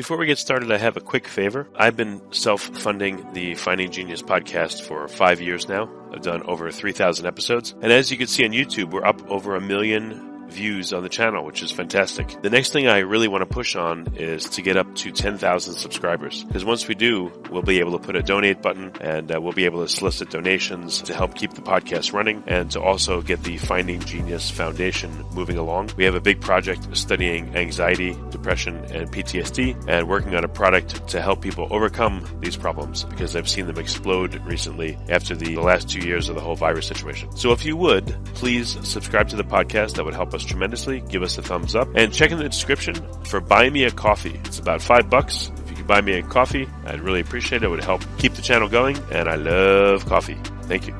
Before we get started, I have a quick favor. I've been self-funding the Finding Genius podcast for 5 years now. I've done over 3,000 episodes. And as you can see on YouTube, we're up over 1 million views on the channel, which is fantastic. The next thing I really want to push on is to get up to 10,000 subscribers. Because once we do, we'll be able to put a donate button and we'll be able to solicit donations to help keep the podcast running and to also get the Finding Genius Foundation moving along. We have a big project studying anxiety, depression, and PTSD and working on a product to help people overcome these problems because I've seen them explode recently after the last 2 years of the whole virus situation. So if you would, please subscribe to the podcast. That would help us tremendously. Give us a thumbs up and check in the description for Buy Me a Coffee. It's about $5. If you could buy me a coffee, I'd really appreciate it. It would help keep the channel going, and I love coffee. Thank you.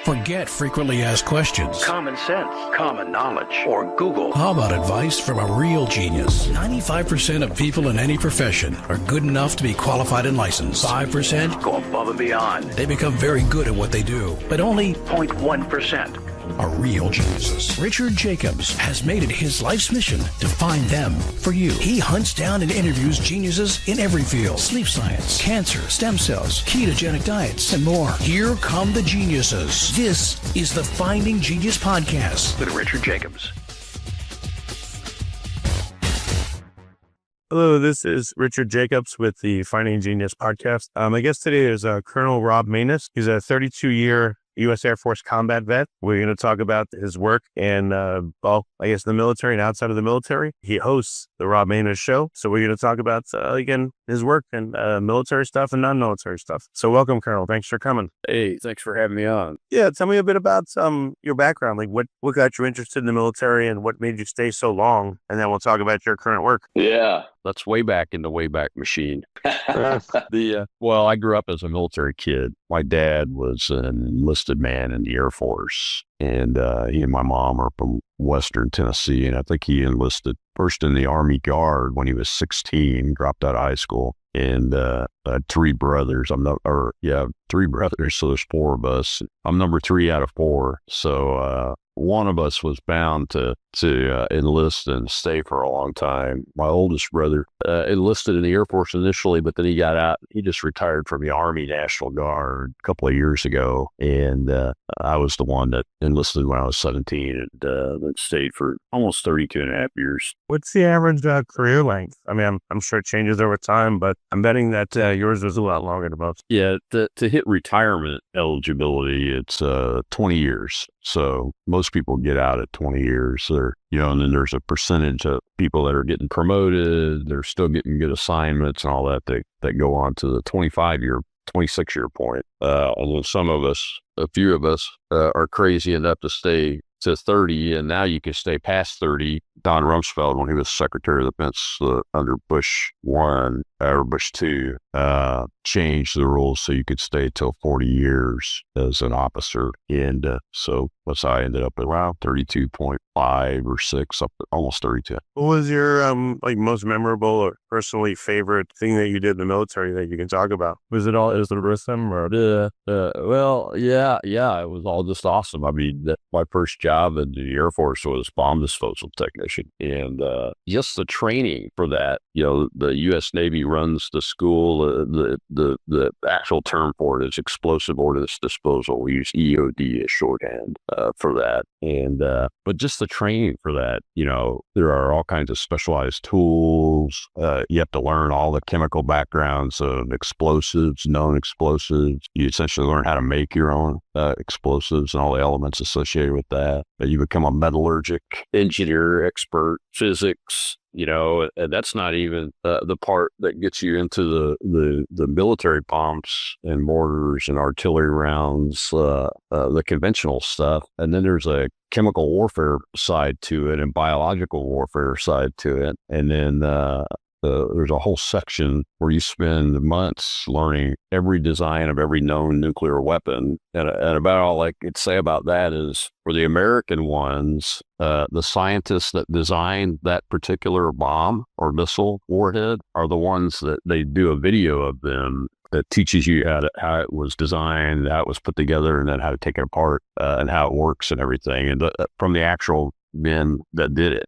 Forget frequently asked questions, common sense, common knowledge, or Google. How about advice from a real genius? 95% of people in any profession are good enough to be qualified and licensed. 5% go above and beyond. They become very good at what they do, but only 0.1% are real geniuses. Richard Jacobs has made it his life's mission to find them for you. He hunts down and interviews geniuses in every field: sleep science, cancer, stem cells, ketogenic diets, and more. Here come the geniuses. This is the Finding Genius Podcast with Richard Jacobs. Hello, this is Richard Jacobs with the Finding Genius Podcast. My guest today is Colonel Rob Maness. He's a 32-year U.S. Air Force combat vet. We're going to talk about his work in, the military and outside of the military. He hosts the Rob Maness Show. So we're going to talk about, again, his work and military stuff and non-military stuff. So welcome, Colonel. Thanks for coming. Hey, thanks for having me on. Yeah, tell me a bit about your background. Like what got you interested in the military and what made you stay so long? And then we'll talk about your current work. Yeah, let's way back in the Wayback Machine. I grew up as a military kid. My dad was an enlisted man in the Air Force, and he and my mom are from Western Tennessee, and I think he enlisted first in the Army Guard when he was 16, dropped out of high school, and I had three brothers. Three brothers, so there's four of us. I'm number 3 out of 4, so one of us was bound to enlist and stay for a long time. My oldest brother enlisted in the Air Force initially, but then he got out. He just retired from the Army National Guard a couple of years ago, and I was the one that enlisted when I was 17 and then stayed for almost 32 and a half years. What's the average career length? I mean, I'm sure it changes over time, but I'm betting that yours was a lot longer than most. Yeah, to hit retirement eligibility, it's 20 years. So most people get out at 20 years, and then there's a percentage of people that are getting promoted. They're still getting good assignments and all that. That go on to the 25-year, 26-year point. And then a few of us are crazy enough to stay to 30, and now you can stay past 30. Don Rumsfeld, when he was Secretary of Defense under Bush 1 or Bush 2, changed the rules so you could stay till 40 years as an officer. And so that's how I ended up at around 32.5 or 6, up to almost 32. What was your most memorable or personally favorite thing that you did in the military that you can talk about? Was it rhythm or? Yeah, it was all just awesome. I mean, my first job in the Air Force was bomb disposal technician, and just the training for that. The U.S. Navy runs the school. The actual term for it is explosive ordnance disposal. We use EOD as shorthand for that. And but just the training for that, there are all kinds of specialized tools. You have to learn all the chemical backgrounds of explosives, known explosives. You essentially learn how to make your own explosives and all the elements associated with that. You become a metallurgic engineer, expert, physics. And that's not even the part that gets you into the military pumps and mortars and artillery rounds, the conventional stuff. And then there's a chemical warfare side to it and biological warfare side to it. And then there's a whole section where you spend months learning every design of every known nuclear weapon. And about all I could say about that is, for the American ones, the scientists that designed that particular bomb or missile warhead are the ones that they do a video of them that teaches you how it was designed, how it was put together, and then how to take it apart and how it works and everything. And from the actual men that did it.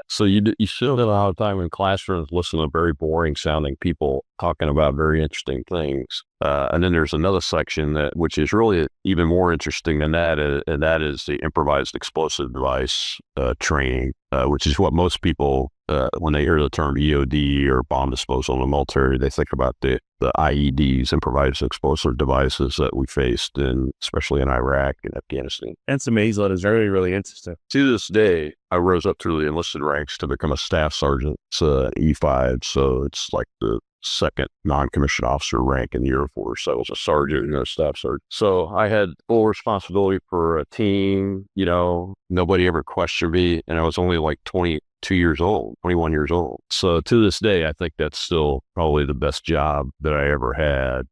So you still spend a lot of time in classrooms listening to very boring sounding people talking about very interesting things. And then there's another section which is really even more interesting than that, and that is the improvised explosive device training, which is what most people, when they hear the term EOD or bomb disposal in the military, they think about the IEDs, improvised explosive devices that we faced, especially in Iraq and Afghanistan. That's amazing. That is really, really interesting. To this day, I rose up through the enlisted ranks to become a staff sergeant. It's an E5, so it's like the second non-commissioned officer rank in the Air Force. I was a sergeant and a staff sergeant. So I had full responsibility for a team. Nobody ever questioned me, and I was only like 21 years old. So to this day, I think that's still probably the best job that I ever had.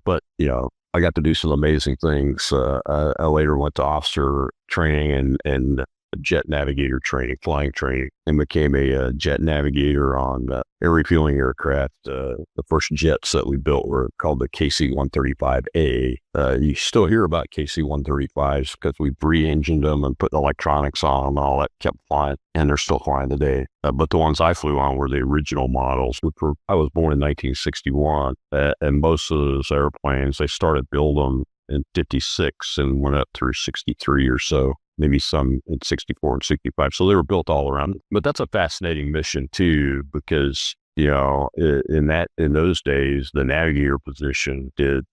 But I got to do some amazing things. I later went to officer training and jet navigator training, flying training, and became a jet navigator on air refueling aircraft. The first jets that we built were called the KC-135A. You still hear about KC-135s because we re-engined them and put electronics on them and all that, kept flying, and they're still flying today. But the ones I flew on were the original models. I was born in 1961, and most of those airplanes, they started building them in 56 and went up through 63 or so. Maybe some in 64 and 65. So they were built all around. But that's a fascinating mission too, because, in those days, the navigator position did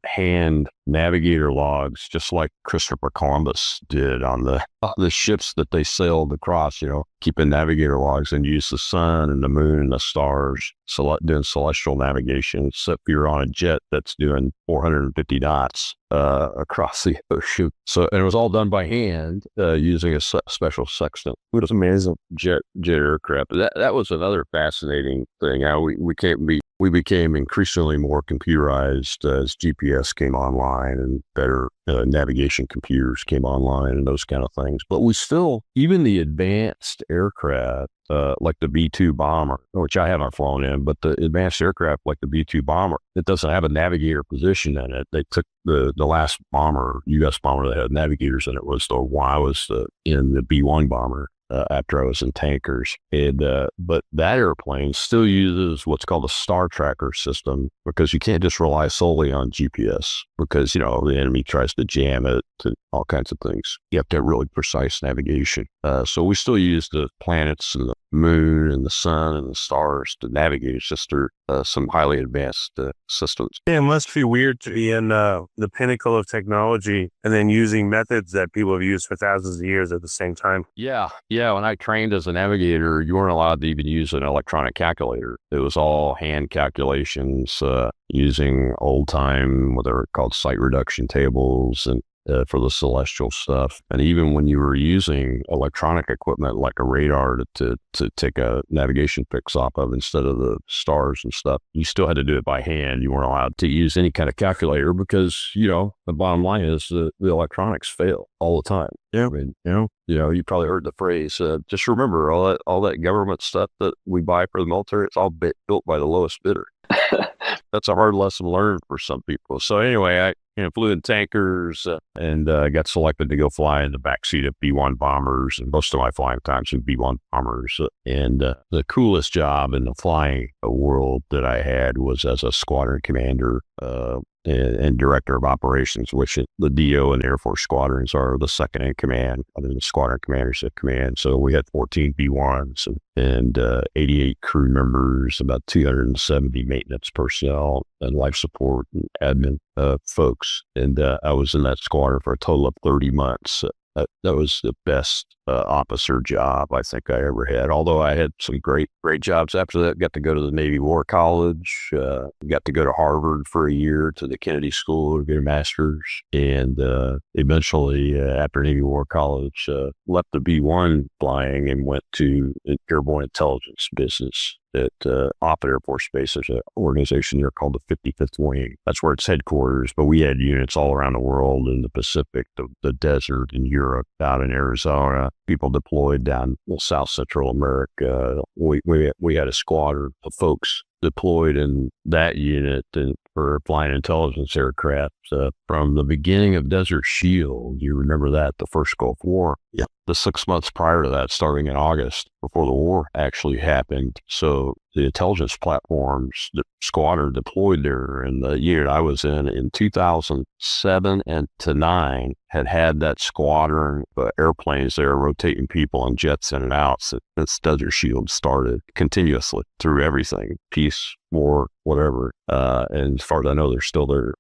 hand navigator logs, just like Christopher Columbus did on the ships that they sailed across, keeping navigator logs, and use the sun and the moon and the stars, doing celestial navigation, except you're on a jet that's doing 450 knots across the ocean. So, and it was all done by hand using a special sextant. It was amazing. Jet aircraft. That was another fascinating thing. How we became increasingly more computerized as GPS came online and better navigation computers came online and those kind of things. But we still, even the advanced aircraft, like the B-2 bomber, which I haven't flown in, but the advanced aircraft like the B-2 bomber, it doesn't have a navigator position in it. They took the last bomber, U.S. bomber that had navigators in it, was the one I was in the B-1 bomber. After I was in tankers. But that airplane still uses what's called a star tracker system, because you can't just rely solely on GPS, because, the enemy tries to jam it to all kinds of things. You have to have really precise navigation. So we still use the planets and the moon and the sun and the stars to navigate. It's just some highly advanced systems. Yeah, it must be weird to be in the pinnacle of technology and then using methods that people have used for thousands of years at the same time. Yeah. When I trained as a navigator, you weren't allowed to even use an electronic calculator. It was all hand calculations using old time, what they were called sight reduction tables, and for the celestial stuff. And even when you were using electronic equipment like a radar to take a navigation fix off of instead of the stars and stuff, you still had to do it by hand. You weren't allowed to use any kind of calculator because, the bottom line is the electronics fail all the time. Yeah. I mean, you probably heard the phrase, just remember all that government stuff that we buy for the military, it's all built by the lowest bidder. That's a hard lesson learned for some people. So anyway, I flew in tankers and got selected to go fly in the backseat of B-1 bombers, and most of my flying times in B-1 bombers. And the coolest job in the flying world that I had was as a squadron commander and director of operations, which the DO and Air Force squadrons are the second in command, other than the squadron commanders at command. So we had 14 B-1s and 88 crew members, about 270 maintenance personnel and life support and admin folks. And I was in that squadron for a total of 30 months. That was the best officer job I think I ever had. Although I had some great jobs after that. Got to go to the Navy War College. Got to go to Harvard for a year, to the Kennedy School to get a master's. And eventually, after Navy War College, left the B-1 flying and went to an airborne intelligence business at Offutt Air Force Base. There's an organization there called the 55th Wing. That's where it's headquarters, but we had units all around the world, in the Pacific, the desert, in Europe, out in Arizona, people deployed down South Central America. We had a squadron of folks deployed in that unit and for flying intelligence aircraft from the beginning of Desert Shield. You remember that, the first Gulf War? Yeah. the 6 months prior to that, starting in August, before the war actually happened. So the intelligence platforms, the squadron deployed there, and the unit I was in 2007 and to 9, had that squadron airplanes there rotating people and jets in and out. So this Desert Shield started continuously through everything, peace, war, whatever. And as far as I know, they're still there.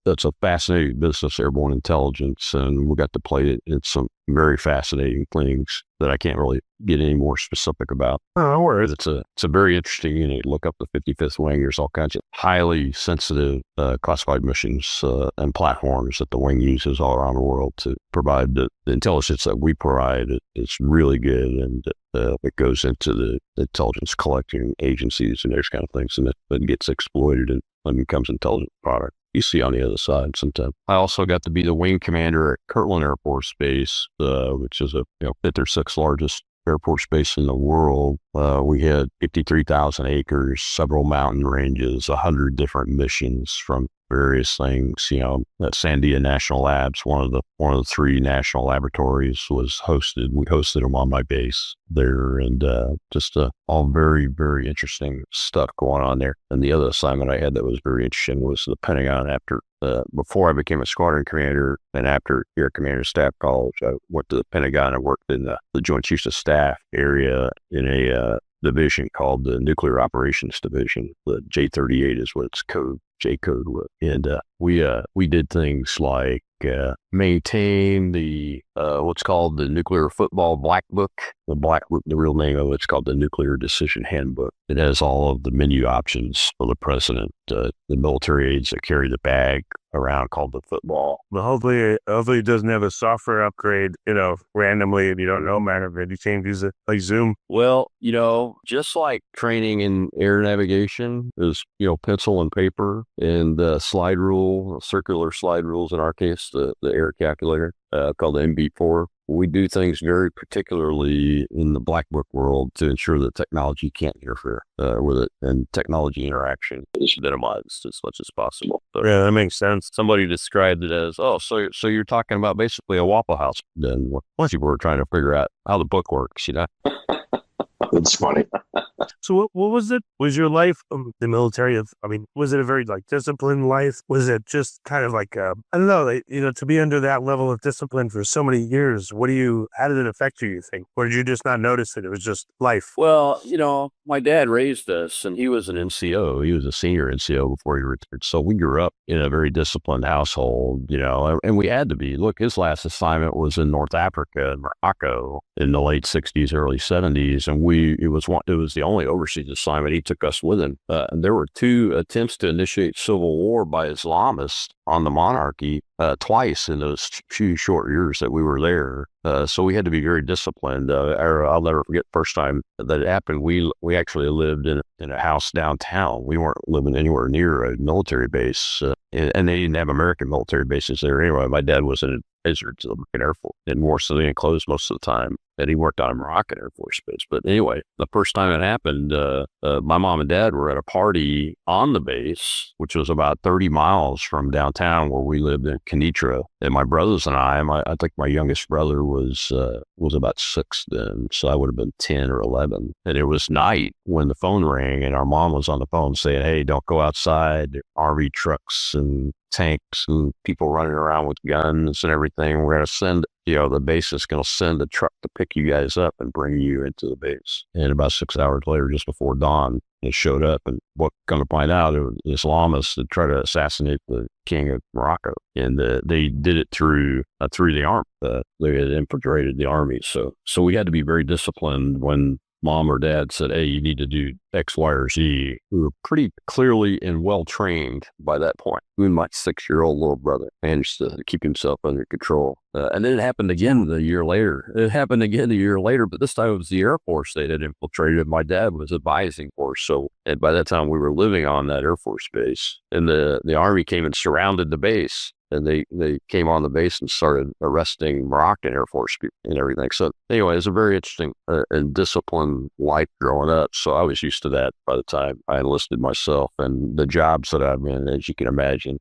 That's a fascinating business, airborne intelligence, and we got to play it in some very fascinating things that I can't really get any more specific about. Oh, worries. It's a very interesting unit. Look up the 55th Wing. There's all kinds of highly sensitive classified missions and platforms that the wing uses all around the world to provide the intelligence that we provide. It's really good, and it goes into the intelligence collecting agencies and those kind of things, and it gets exploited and becomes intelligent product. You see on the other side sometimes. I also got to be the wing commander at Kirtland Air Force Base, which is a 5th or 6th largest Air Force Base in the world. We had 53,000 acres, several mountain ranges, 100 different missions from various things. At Sandia National Labs, one of the 3 national laboratories was hosted. We hosted them on my base there, and just all very, very interesting stuff going on there. And the other assignment I had that was very interesting was the Pentagon. Before I became a squadron commander and after Air Commander Staff College, I went to the Pentagon and worked in the Joint Chiefs of Staff area in a division called the Nuclear Operations Division. The J-38 is what its J code was. And we did things like maintain the what's called the Nuclear Football Black Book. The Black Book, the real name of it's called the Nuclear Decision Handbook. It has all of the menu options for the president. The military aides that carry the bag around called the football. But hopefully it doesn't have a software upgrade, randomly, if you don't know, matter if you can't use it like Zoom. Well, just like training in air navigation is, pencil and paper and slide rule, circular slide rules, in our case, the air calculator called the MB4. We do things very particularly in the Black Book world to ensure that technology can't interfere with it, and technology interaction is minimized as much as possible. So yeah, that makes sense. somebody described it as, so you're talking about basically a Waffle House. Then once people were trying to figure out how the book works, It's funny. So what was it? Was your life the military? Was it a very disciplined life? Was it just kind of like I don't know, to be under that level of discipline for so many years? How did it affect you think? Or did you just not notice it? It was just life. Well, my dad raised us, and he was an NCO. He was a senior NCO before he retired. So we grew up in a very disciplined household, and we had to be. Look, his last assignment was in North Africa, in Morocco, in the late 60s, early 70s, and it was the only overseas assignment. He took us with him. And there were 2 attempts to initiate civil war by Islamists on the monarchy twice in those few short years that we were there. So we had to be very disciplined. I'll never forget the first time that it happened. We actually lived in a house downtown. We weren't living anywhere near a military base, and they didn't have American military bases there anyway. My dad was in advisor to the American Air Force in more civilian clothes most of the time, and he worked on a Moroccan Air Force base. But anyway, the first time it happened, my mom and dad were at a party on the base, which was about 30 miles from downtown where we lived in Kenitra. And my brothers and I think my youngest brother was about 6 then, so I would have been 10 or 11. And it was night when the phone rang, and our mom was on the phone saying, "Hey, don't go outside. There are RV trucks and tanks and people running around with guns and everything. We're going to send, the base is going to send a truck to pick you guys up and bring you into the base." And about 6 hours later, just before dawn, it showed up. And what come to find out, it was Islamists that tried to assassinate the king of Morocco. And they did it through the army. They had infiltrated the army. So we had to be very disciplined when mom or dad said, "Hey, you need to do X, Y, or Z." We were pretty clearly and well trained by that point. Even my 6-year-old little brother managed to keep himself under control. And then it happened again a year later. But this time it was the Air Force that had infiltrated. My dad was advising force. So, and by that time we were living on that Air Force base, and the Army came and surrounded the base. and they came on the base and started arresting Moroccan Air Force people and everything. So anyway, it's a very interesting and disciplined life growing up. So I was used to that by the time I enlisted myself, and the jobs that I've been in, as you can imagine,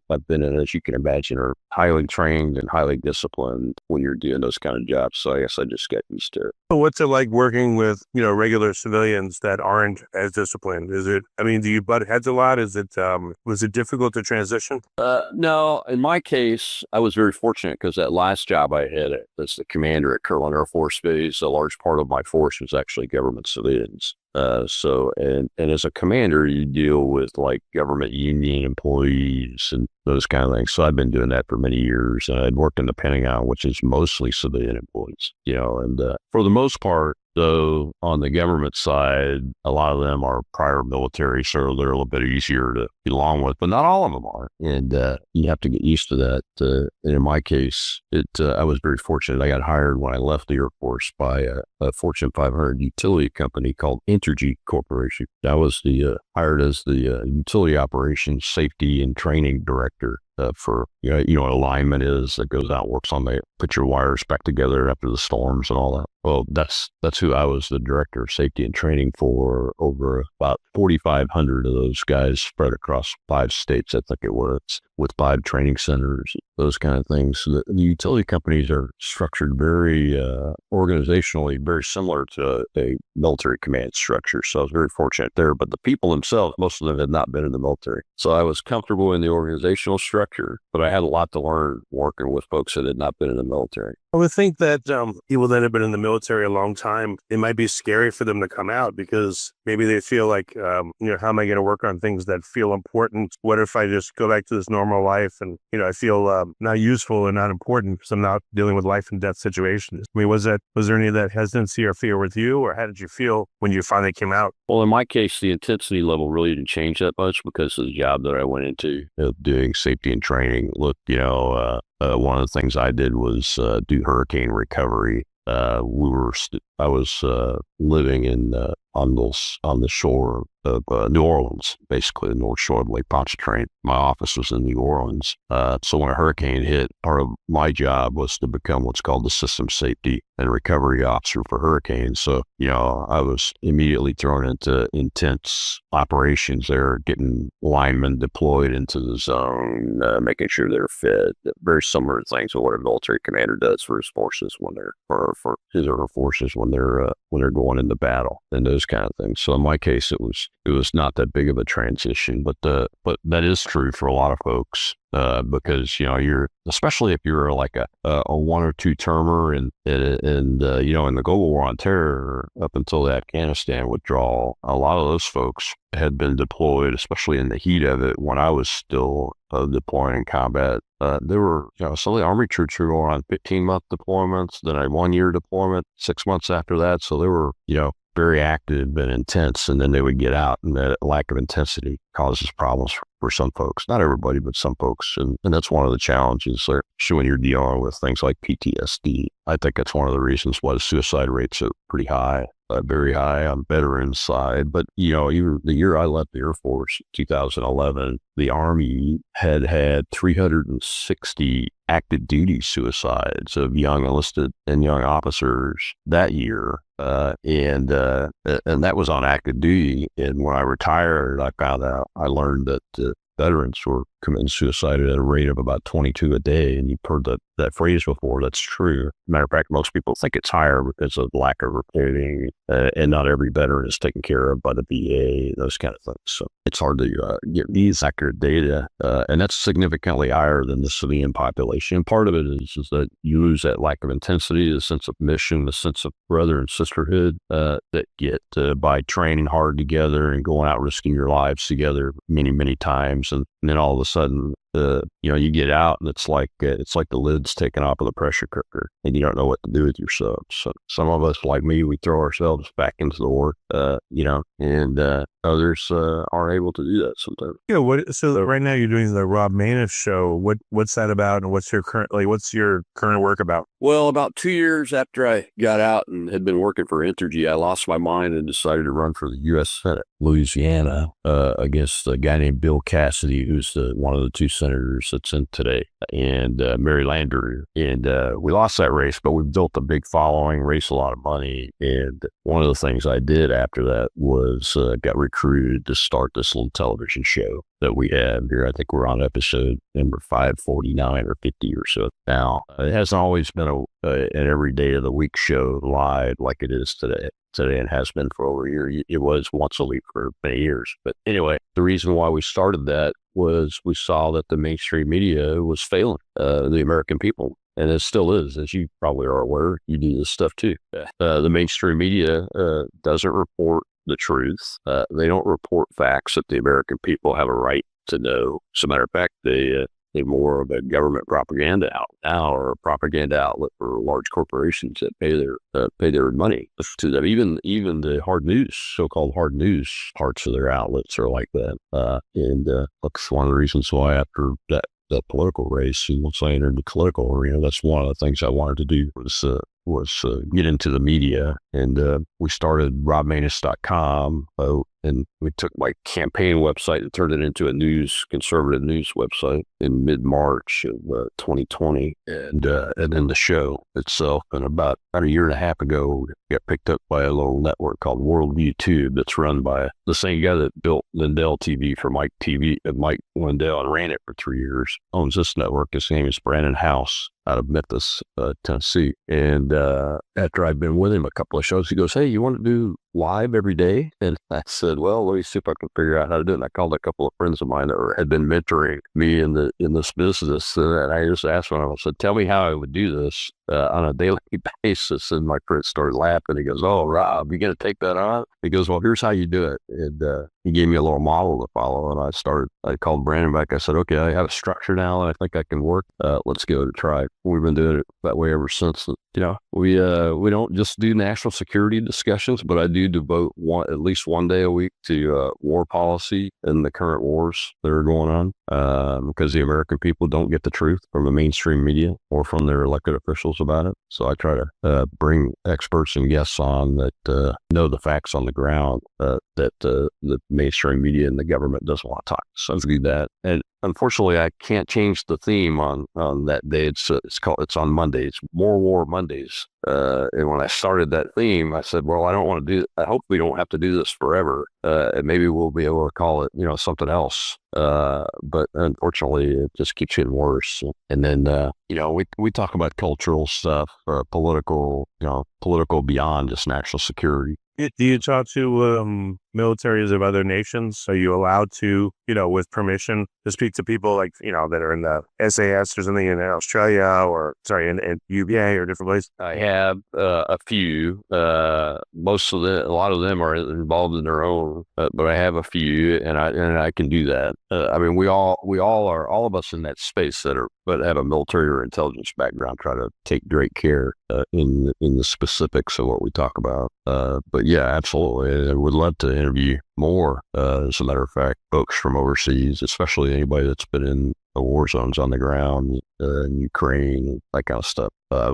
are highly trained and highly disciplined when you're doing those kind of jobs. So I guess I just got used to it. So what's it like working with, regular civilians that aren't as disciplined? Do you butt heads a lot? Was it difficult to transition? No, in my case, I was very fortunate because that last job I had as the commander at Curlin Air Force Base, a large part of my force was actually government civilians. And as a commander, you deal with like government union employees and those kind of things. So I've been doing that for many years, and I'd worked in the Pentagon, which is mostly civilian employees, and for the most part, though, on the government side, a lot of them are prior military, so they're a little bit easier to get along with, but not all of them are. And you have to get used to that. And in my case, I was very fortunate. I got hired when I left the Air Force by a Fortune 500 utility company called Entergy Corporation. I was hired as the utility operations safety and training director. For what alignment is that goes out and works on put your wires back together after the storms and all that. Well, that's who I was the director of safety and training for. Over about 4,500 of those guys spread across 5 states, I think it was, with 5 training centers, those kind of things. So the utility companies are structured very organizationally, very similar to a military command structure. So I was very fortunate there. But the people themselves, most of them had not been in the military. So I was comfortable in the organizational structure, but I had a lot to learn working with folks that had not been in the military. I would think that people that have been in the military a long time, it might be scary for them to come out because maybe they feel like, how am I going to work on things that feel important? What if I just go back to this normal life and, I feel not useful and not important because I'm not dealing with life and death situations? Was there any of that hesitancy or fear with you, or how did you feel when you finally came out? Well, in my case, the intensity level really didn't change that much because of the job that I went into, doing safety and training. Look, one of the things I did was do hurricane recovery. I was living on the shore of New Orleans, basically the North Shore of Lake Pontchartrain. My office was in New Orleans. So when a hurricane hit, part of my job was to become what's called the system safety and recovery officer for hurricanes. So, I was immediately thrown into intense operations there, getting linemen deployed into the zone, making sure they're fed. Very similar things to what a military commander does for his forces when they're, for his or her forces when they're going into battle and those kind of things. So in my case, it was not that big of a transition, but that is true for a lot of folks. Because you're, especially if you're like a 1 or 2 termer and in the global war on terror up until the Afghanistan withdrawal, a lot of those folks had been deployed, especially in the heat of it when I was still deploying in combat. There were some of the Army troops were going on 15-month deployments, then a 1-year deployment 6 months after that. So they were very active and intense, and then they would get out, and that lack of intensity causes problems for some folks. Not everybody, but some folks. And that's one of the challenges there, especially when you're dealing with things like PTSD. I think that's one of the reasons why the suicide rates are pretty high, very high on veterans side. But, even the year I left the Air Force, 2011, the Army had 360 active duty suicides of young enlisted and young officers that year. And that was on active duty. And when I retired, I learned that veterans were committing suicide at a rate of about 22 a day. And you've heard that phrase before. That's true. Matter of fact, most people think it's higher because of lack of reporting, and not every veteran is taken care of by the VA, those kind of things. So it's hard to get these accurate data. And that's significantly higher than the civilian population. And part of it is that you lose that lack of intensity, the sense of mission, the sense of brother and sisterhood that get by training hard together and going out risking your lives together many, many times. And then all of a sudden, you get out and it's like the lid's taken off of the pressure cooker and you don't know what to do with yourself. So some of us, like me, we throw ourselves back into the work, and others aren't able to do that sometimes. Yeah. So right now you're doing the Rob Maness show. What's that about, and what's your current work about? Well, about 2 years after I got out and had been working for Entergy, I lost my mind and decided to run for the U.S. Senate, Louisiana, against a guy named Bill Cassidy, who's one of the 2 senators senators that's in today, and Mary Landrieu. And we lost that race, but we built a big following, raised a lot of money. And one of the things I did after that was got recruited to start this little television show that we have here. I think we're on episode number 549 or 50 or so now. It hasn't always been an every day of the week show live like it is today. And has been for over a year. It was once a week for many years. But anyway, the reason why we started that was we saw that the mainstream media was failing the American people. And it still is, as you probably are aware. You do this stuff too. The mainstream media doesn't report the truth. They don't report facts that the American people have a right to know. As a matter of fact, they're more of a government propaganda outlet now, or a propaganda outlet for large corporations that pay their money to them. Even the hard news, so-called hard news parts of their outlets are like that. And that's one of the reasons why after that political race, and once I entered the political arena, that's one of the things I wanted to do was get into the media. And we started robmaness.com, and we took my campaign website and turned it into a conservative news website in mid-March of 2020. And then the show itself, and about a year and a half ago, got picked up by a little network called Worldview Tube that's run by the same guy that built Lindell TV for Mike Lindell and ran it for 3 years. Owns this network. His name is Brandon House out of Memphis, Tennessee. And after I've been with him a couple of shows, he goes, "Hey, you want to do live every day?" And I said, "Well, let me see if I can figure out how to do it." And I called a couple of friends of mine that had been mentoring me in this business. And I just asked one of them, I said, "Tell me how I would do this on a daily basis." And my friend started laughing. He goes, "Oh, Rob, you going to take that on?" He goes, "Well, here's how you do it." And he gave me a little model to follow. And I called Brandon back. I said, "Okay, I have a structure now that I think I can work. Let's go to try." We've been doing it that way ever since. We don't just do national security discussions, but I do devote at least one day a week to war policy and the current wars that are going on, because the American people don't get the truth from the mainstream media or from their elected officials about it. So I try to bring experts and guests on that know the facts on the ground that the mainstream media and the government doesn't want to talk. So I do that. And unfortunately, I can't change the theme on that day. It's on Mondays, More War Mondays. And when I started that theme, I said, "Well, I don't want to do. I hope we don't have to do this forever, and maybe we'll be able to call it, something else." But unfortunately, it just keeps getting worse. And then, we talk about cultural stuff, political beyond just national security. Do you talk to militaries of other nations? Are you allowed to, with permission, to speak to people like, that are in the SAS or something in Australia in UBA or different places? I have a few. A lot of them are involved in their own, but I have a few, and I can do that. We all are, all of us in that space but have a military or intelligence background, try to take great care in the specifics of what we talk about. But yeah, absolutely. I would love to interview more, as a matter of fact, folks from overseas, especially anybody that's been in the war zones on the ground, in Ukraine, that kind of stuff. I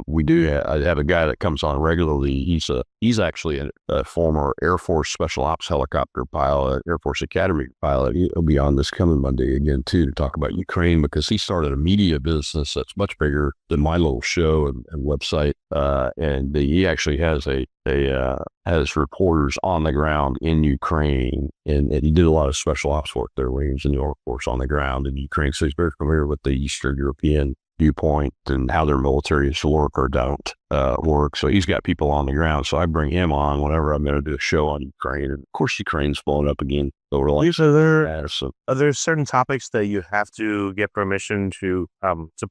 have a guy that comes on regularly. He's actually a former Air Force Special Ops helicopter pilot, Air Force Academy pilot. He'll be on this coming Monday again too, to talk about Ukraine, because he started a media business that's much bigger than my little show and website. And he actually has reporters on the ground in Ukraine, and he did a lot of special ops work there when he was in the Air Force on the ground in Ukraine. So he's very familiar with the Eastern European viewpoint and how their militaries work or don't work. So he's got people on the ground. So I bring him on whenever I'm going to do a show on Ukraine. And of course, Ukraine's blowing up again. Are there certain topics that you have to get permission to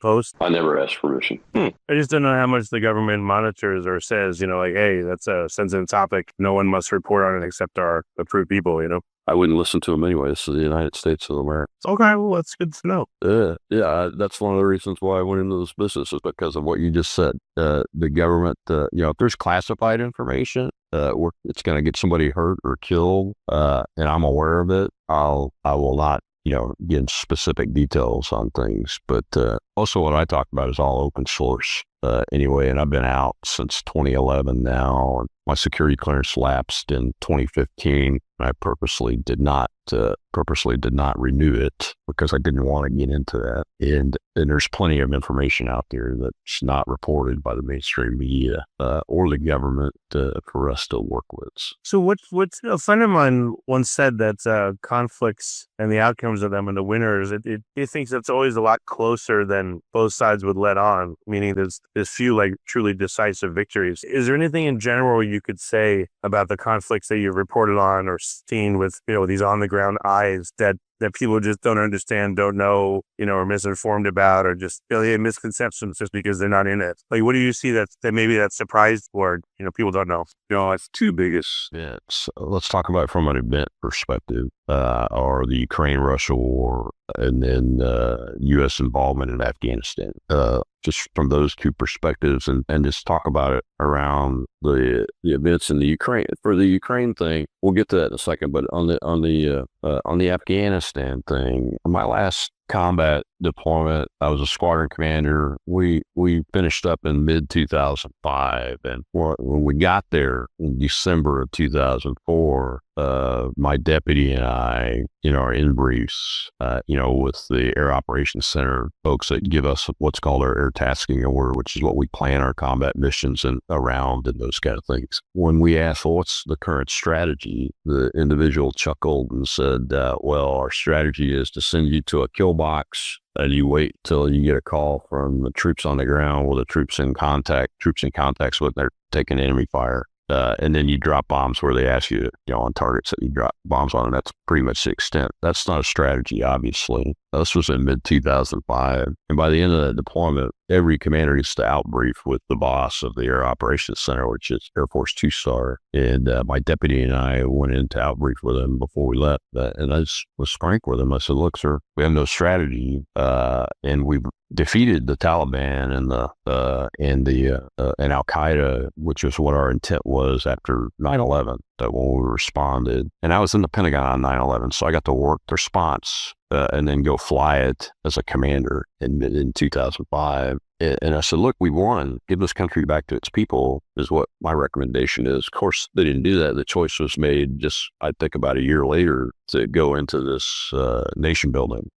post? I never asked permission. I just don't know how much the government monitors or says, like, hey, that's a sensitive topic. No one must report on it except our approved people, I wouldn't listen to him anyway. This is the United States of America. Okay, well, that's good to know. Yeah, that's one of the reasons why I went into this business, is because of what you just said. The government, if there's classified information, it's going to get somebody hurt or killed, and I'm aware of it, I will not, give specific details on things. But also what I talk about is all open source anyway, and I've been out since 2011 now. My security clearance lapsed in 2015. I purposely did not purposely did not renew it because I didn't want to get into that. And there's plenty of information out there that's not reported by the mainstream media or the government for us to work with. So what's a friend of mine once said that conflicts and the outcomes of them and the winners, he thinks it's always a lot closer than both sides would let on, meaning there's few like truly decisive victories. Is there anything in general you could say about the conflicts that you've reported on or seen with, these on the ground eyes that people just don't understand, don't know, or misinformed about, or just really misconceptions just because they're not in it? Like, what do you see that maybe that surprised or, people don't know? It's two biggest events. Let's talk about it from an event perspective, or the Ukraine-Russia war, and then U.S. involvement in Afghanistan. Just from those two perspectives, and just talk about it around the events in the Ukraine. For the Ukraine thing, we'll get to that in a second. But on the Afghanistan thing, my last combat deployment, I was a squadron commander. We finished up in mid-2005, and when we got there in December of 2004, my deputy and I, are in briefs, with the Air Operations Center folks that give us what's called our air tasking order, which is what we plan our combat missions and around and those kind of things. When we asked, well, what's the current strategy? The individual chuckled and said, well, our strategy is to send you to a kill box, and you wait till you get a call from the troops on the ground with the troops in contacts with, they're taking enemy fire. And then you drop bombs where they ask you, on targets that you drop bombs on, and that's pretty much the extent. That's not a strategy, obviously. This was in mid-2005. And by the end of the deployment, every commander gets to outbrief with the boss of the Air Operations Center, which is Air Force 2-star. And my deputy and I went in to outbrief with him before we left. And I just was frank with him. I said, look, sir, we have no strategy. And we've defeated the Taliban and Al Qaeda, which is what our intent was after 9/11. That when we responded, and I was in the Pentagon on 9/11, so I got to work the response and then go fly it as a commander in 2005. And I said, look, we won. Give this country back to its people is what my recommendation is. Of course, they didn't do that. The choice was made just, I think, about a year later to go into this nation building,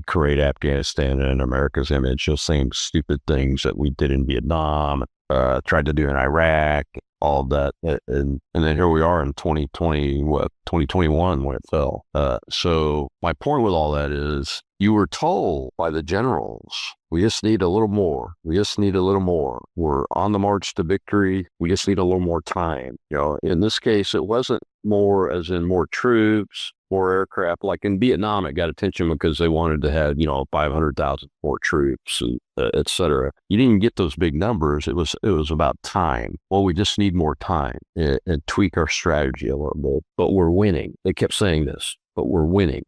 create Afghanistan in America's image, those same stupid things that we did in Vietnam, tried to do in Iraq, all of that. And then here we are in 2021 when it fell. So my point with all that is you were told by the generals, we just need a little more. We just need a little more. We're on the march to victory. We just need a little more time. In this case, it wasn't more as in more troops, more aircraft. Like in Vietnam, it got attention because they wanted to have, 500,000 more troops, and et cetera. You didn't get those big numbers. It was about time. Well, we just need more time and tweak our strategy a little bit. But we're winning. They kept saying this. But we're winning,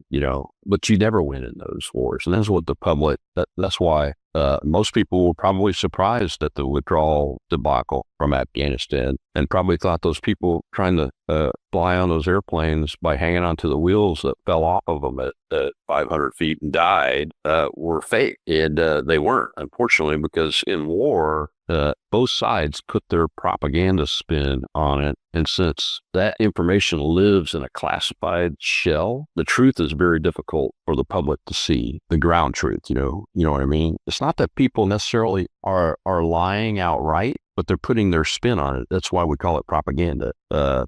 but you never win in those wars. And that's what the public, that's why most people were probably surprised at the withdrawal debacle from Afghanistan, and probably thought those people trying to fly on those airplanes by hanging onto the wheels that fell off of them at 500 feet and died were fake. And they weren't, unfortunately, because in war, both sides put their propaganda spin on it. And since that information lives in a classified shell, the truth is very difficult for the public to see, the ground truth, you know what I mean? It's not that people necessarily are lying outright, but they're putting their spin on it. That's why we call it propaganda.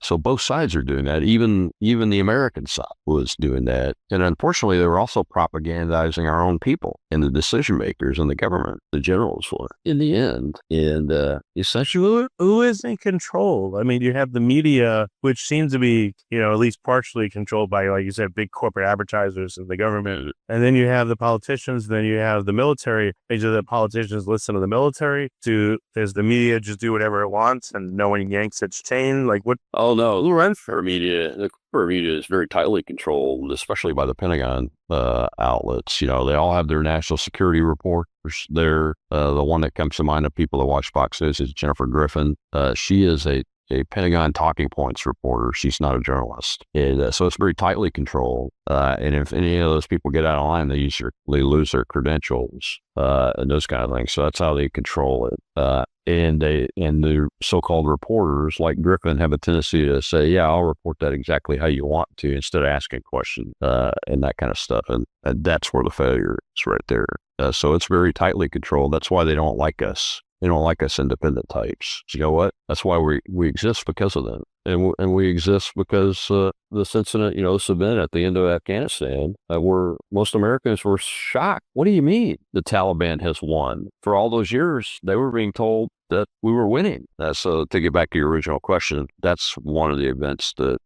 So both sides are doing that. Even the American side was doing that. And unfortunately, they were also propagandizing our own people and the decision makers and the government, the generals were in the end. And essentially, who is in control? I mean, you have the media, which seems to be, at least partially controlled by, like you said, big corporate advertisers and the government. And then you have the politicians, then you have the military. Either the politicians listen to the military, does the media just do whatever it wants and no one yanks its chain? Like what? Oh no, the corporate media is very tightly controlled, especially by the Pentagon outlets. They all have their national security reporters. They're the one that comes to mind of people that watch Fox News is Jennifer Griffin. She is a a Pentagon talking points reporter. She's not a journalist. And so it's very tightly controlled. And if any of those people get out of line, they lose their credentials and those kind of things. So that's how they control it. And the so-called reporters like Griffin have a tendency to say, yeah, I'll report that exactly how you want to, instead of asking questions and that kind of stuff. And that's where the failure is right there. So it's very tightly controlled. That's why they don't like us. They don't like us independent types. You know what? That's why we exist, because of them. And we exist because this incident, this event at the end of Afghanistan, where most Americans were shocked. What do you mean the Taliban has won? For all those years, they were being told that we were winning. So to get back to your original question, that's one of the events that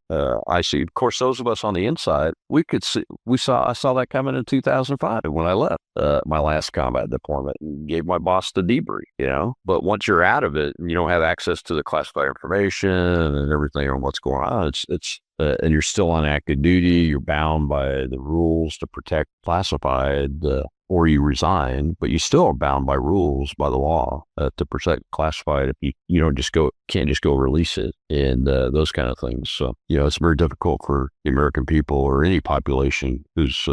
I see. Of course, those of us on the inside, I saw that coming in 2005 when I left my last combat deployment and gave my boss the debrief, But once you're out of it, and you don't have access to the classified information and everything on what's going on, and you're still on active duty, you're bound by the rules to protect classified, or you resign, but you still are bound by rules, by the law, to protect classified. If you can't just go release it, and those kind of things. So, it's very difficult for the American people or any population whose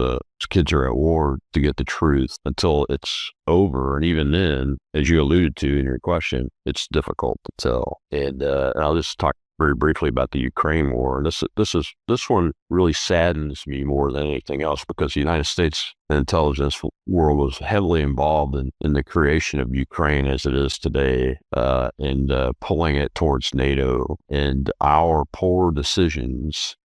kids are at war to get the truth until it's over. And even then, as you alluded to in your question, it's difficult to tell. And I'll just talk very briefly about the Ukraine war. This one really saddens me more than anything else, because the United States intelligence world was heavily involved in the creation of Ukraine as it is today, and pulling it towards NATO. And our poor decisions,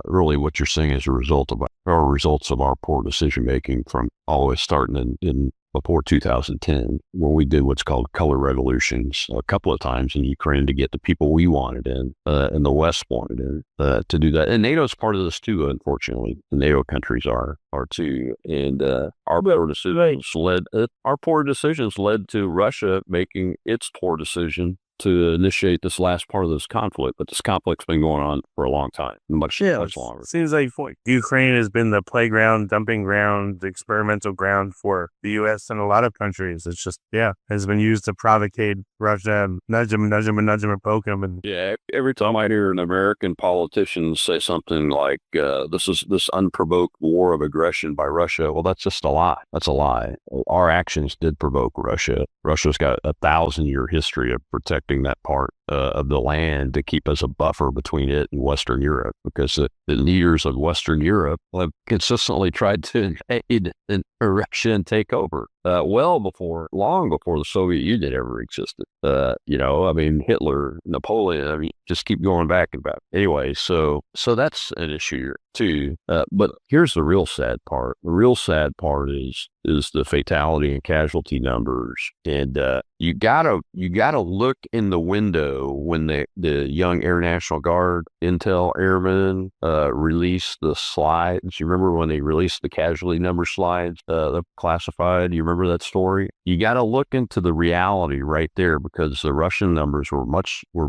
really what you're seeing is a result of our poor decision making, from all the way starting in before 2010, when we did what's called color revolutions a couple of times in Ukraine to get the people we wanted in, and the West wanted in, to do that. And NATO is part of this too, unfortunately. The NATO countries are too. And our poor decisions led to Russia making its poor decision to initiate this last part of this conflict. But this conflict's been going on for a long time, much longer. Seems like Ukraine has been the playground, dumping ground, experimental ground for the U.S. and a lot of countries. It's just, has been used to provocate Russia, and nudge them and poke them. And every time I hear an American politician say something like, this unprovoked war of aggression by Russia, well, that's just a lie. That's a lie. Our actions did provoke Russia. Russia's got a 1,000-year history of protecting that part of the land to keep as a buffer between it and Western Europe, because the leaders of Western Europe have consistently tried to invade Russia and take over, long before the Soviet Union ever existed. Hitler, Napoleon, just keep going back and back. Anyway, so that's an issue too. But here's the real sad part. The real sad part is the fatality and casualty numbers. And you gotta look in the window when the young Air National Guard Intel airmen released the slides. You remember when they released the casualty number slides, the classified? You remember that story? You got to look into the reality right there, because the Russian numbers were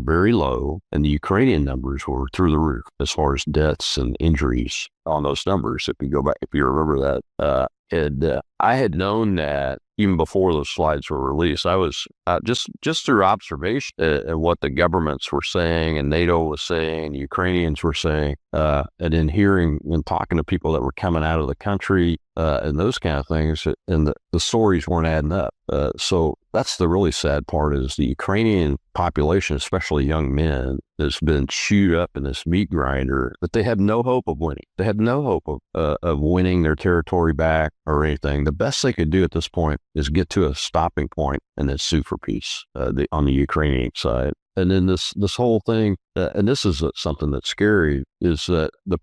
very low, and the Ukrainian numbers were through the roof as far as deaths and injuries on those numbers. If you remember that. And I had known that even before those slides were released. I was just through observation and what the governments were saying and NATO was saying, and Ukrainians were saying, and then hearing and talking to people that were coming out of the country and those kind of things, and the stories weren't adding up. So that's the really sad part, is the Ukrainian population, especially young men, has been chewed up in this meat grinder, but they have no hope of winning. They have no hope of winning their territory back or anything. The best they could do at this point is get to a stopping point and then sue for peace on the Ukrainian side. And then this whole thing, and this is something that's scary, is that the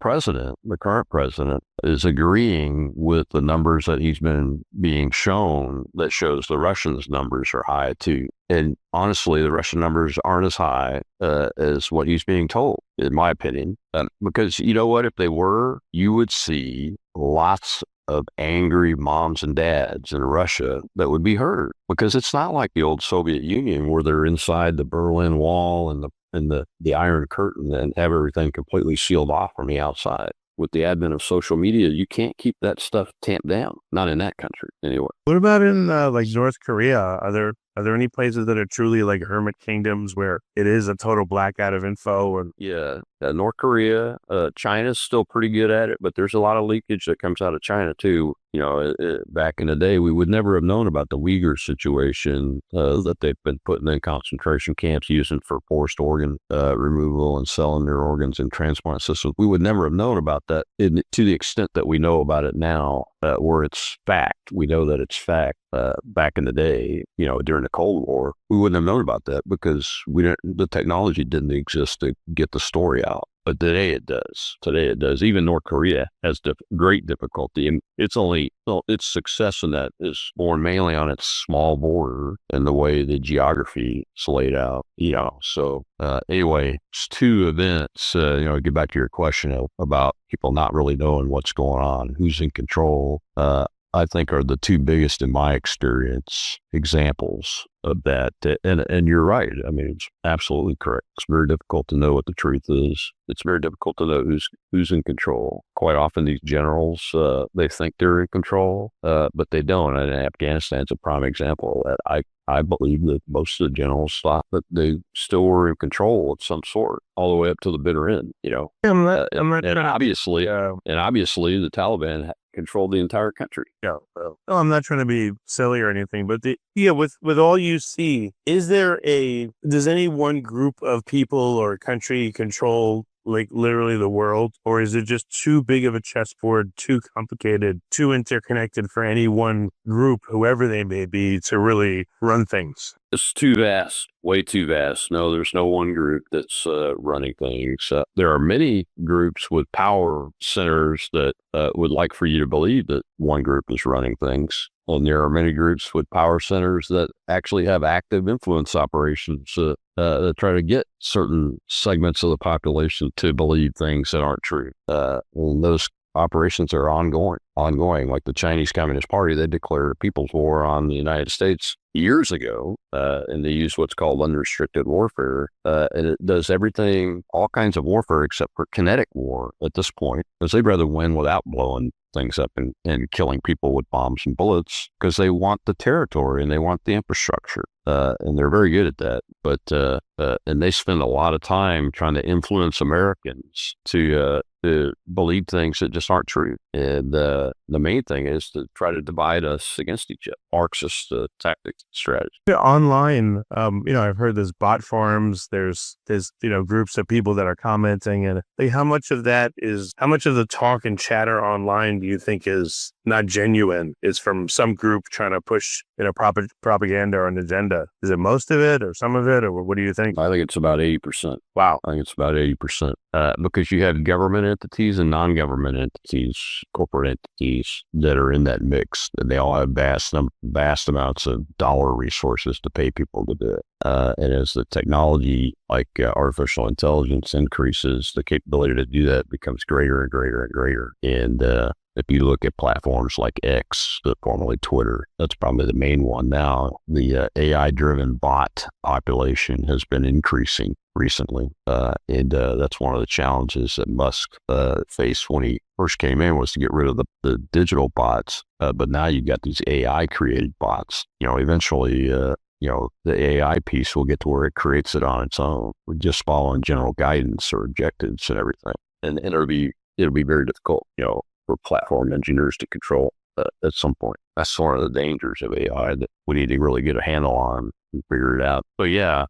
current president, is agreeing with the numbers that he's been being shown that shows the Russians' numbers are high too. And honestly, the Russian numbers aren't as high as what he's being told, in my opinion. Because you know what? If they were, you would see lots of angry moms and dads in Russia that would be hurt, because it's not like the old Soviet Union where they're inside the Berlin Wall and the Iron Curtain and have everything completely sealed off from the outside. with the advent of social media, you can't keep that stuff tamped down. Not in that country, anyway. What about in like North Korea? Are there any places that are truly like hermit kingdoms where it is a total blackout of info? Or Yeah, North Korea, China's still pretty good at it, but there's a lot of leakage that comes out of China too. Back in the day, we would never have known about the Uyghur situation that they've been putting in concentration camps, using for forced organ removal and selling their organs in transplant systems. We would never have known about that to the extent that we know about it now, where it's fact. We know that it's fact. Back in the day, during the Cold War, we wouldn't have known about that because the technology didn't exist to get the story out. But today it does. Even North Korea has great difficulty, and its success in that is born mainly on its small border and the way the geography is laid out. So anyway, it's two events. Get back to your question about people not really knowing what's going on, who's in control. I think are the two biggest, in my experience, examples of that. And you're right. I mean, it's absolutely correct. It's very difficult to know what the truth is. It's very difficult to know who's in control. Quite often these generals, they think they're in control, but they don't. And Afghanistan's a prime example of that. I believe that most of the generals thought that they still were in control of some sort, all the way up to the bitter end, And obviously the Taliban controlled the entire country. Yeah. Well, I'm not trying to be silly or anything, but with all you see, does any one group of people or country control like literally the world, or is it just too big of a chessboard, too complicated, too interconnected for any one group, whoever they may be, to really run things? It's too vast, way too vast. No, there's no one group that's running things. There are many groups with power centers that would like for you to believe that one group is running things. And there are many groups with power centers that actually have active influence operations that try to get certain segments of the population to believe things that aren't true. And those operations are ongoing. Like the Chinese Communist Party, they declared a people's war on the United States years ago, and they use what's called unrestricted warfare. And it does everything, all kinds of warfare except for kinetic war at this point, because they'd rather win without blowing things up and killing people with bombs and bullets, because they want the territory and they want the infrastructure. And they're very good at that. But and they spend a lot of time trying to influence Americans to believe things that just aren't true. And the main thing is to try to divide us against each other. Marxist tactics and strategy. Online, I've heard there's bot forums, there's groups of people that are commenting, and like, how much of the talk and chatter online do you think is not genuine, is from some group trying to push propaganda or an agenda? Is it most of it or some of it, or what do you think? I think it's about 80%. Wow. I think it's about 80%. Because you have government entities and non-government entities, corporate entities that are in that mix, and they all have vast amounts of dollar resources to pay people to do it. And as the technology, like artificial intelligence, increases, the capability to do that becomes greater and greater and greater. And if you look at platforms like X, formerly Twitter, that's probably the main one now. The AI-driven bot population has been increasing recently. And that's one of the challenges that Musk faced when he first came in, was to get rid of the digital bots. But now you've got these AI-created bots. Eventually, the AI piece will get to where it creates it on its own, just following general guidance or objectives and everything. And it'll be very difficult, for platform engineers to control at some point. That's one of the dangers of AI that we need to really get a handle on and figure it out. But yeah,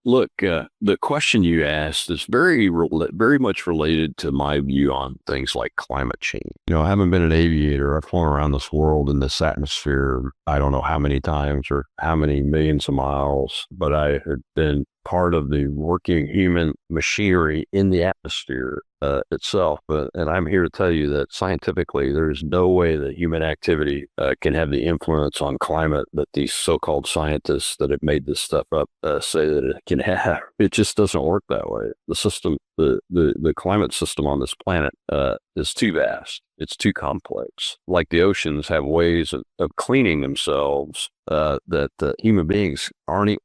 look, the question you asked is very much related to my view on things like climate change. I haven't been an aviator. I've flown around this world in this atmosphere, I don't know how many times or how many millions of miles, but I have been part of the working human machinery in the atmosphere itself. And I'm here to tell you that scientifically, there's no way that human activity can have the influence on climate that these so-called scientists that have made this stuff up say that it can have. It just doesn't work that way. The the climate system on this planet is too vast. It's too complex. Like the oceans have ways of cleaning themselves that human beings aren't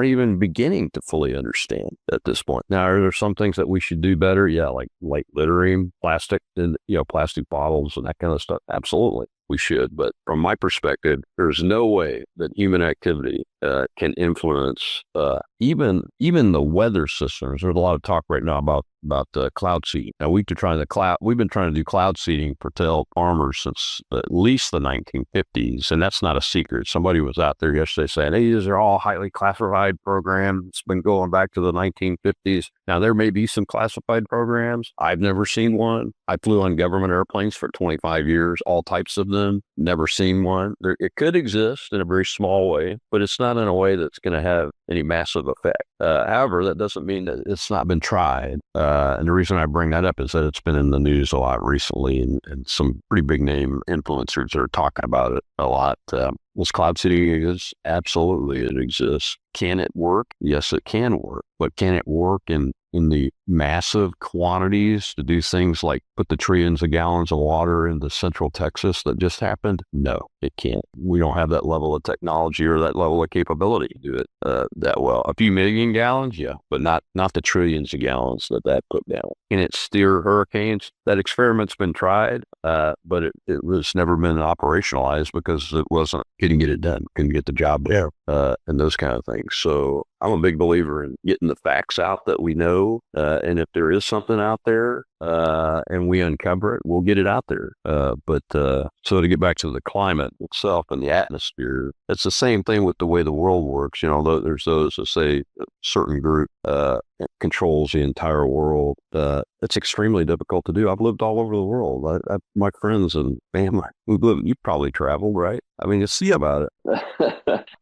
even beginning to fully understand at this point. Now, are there some things that we should do better? Yeah, like littering, plastic, and plastic bottles and that kind of stuff. Absolutely, we should. But from my perspective, there's no way that human activity can influence even the weather systems. There's a lot of talk right now about cloud seeding. Now we've been trying to do cloud seeding for tail farmers since at least the 1950s, and that's not a secret. Somebody was out there yesterday saying, "Hey, these are all highly classified programs." It's been going back to the 1950s. Now there may be some classified programs. I've never seen one. I flew on government airplanes for 25 years, all types of them. Never seen one. It could exist in a very small way, but it's not in a way that's going to have any massive effect. However, that doesn't mean that it's not been tried. And the reason I bring that up is that it's been in the news a lot recently, and some pretty big name influencers are talking about it a lot. Was cloud seeding exist? Absolutely, it exists. Can it work? Yes, it can work. But can it work in the massive quantities to do things like put the trillions of gallons of water into central Texas that just happened? No, it can't. We don't have that level of technology or that level of capability to do it that well. A few million gallons, yeah, but not the trillions of gallons that put down. Can it steer hurricanes? That experiment's been tried, but it was never been operationalized because it couldn't get it done, couldn't get the job there, and those kind of things. So I'm a big believer in getting the facts out that we know, and if there is something out there and we uncover it, we'll get it out there. So to get back to the climate itself and the atmosphere, it's the same thing with the way the world works. There's those that say a certain group controls the entire world. It's extremely difficult to do. I've lived all over the world. My friends and family, you've probably traveled, right? I mean, you see about it.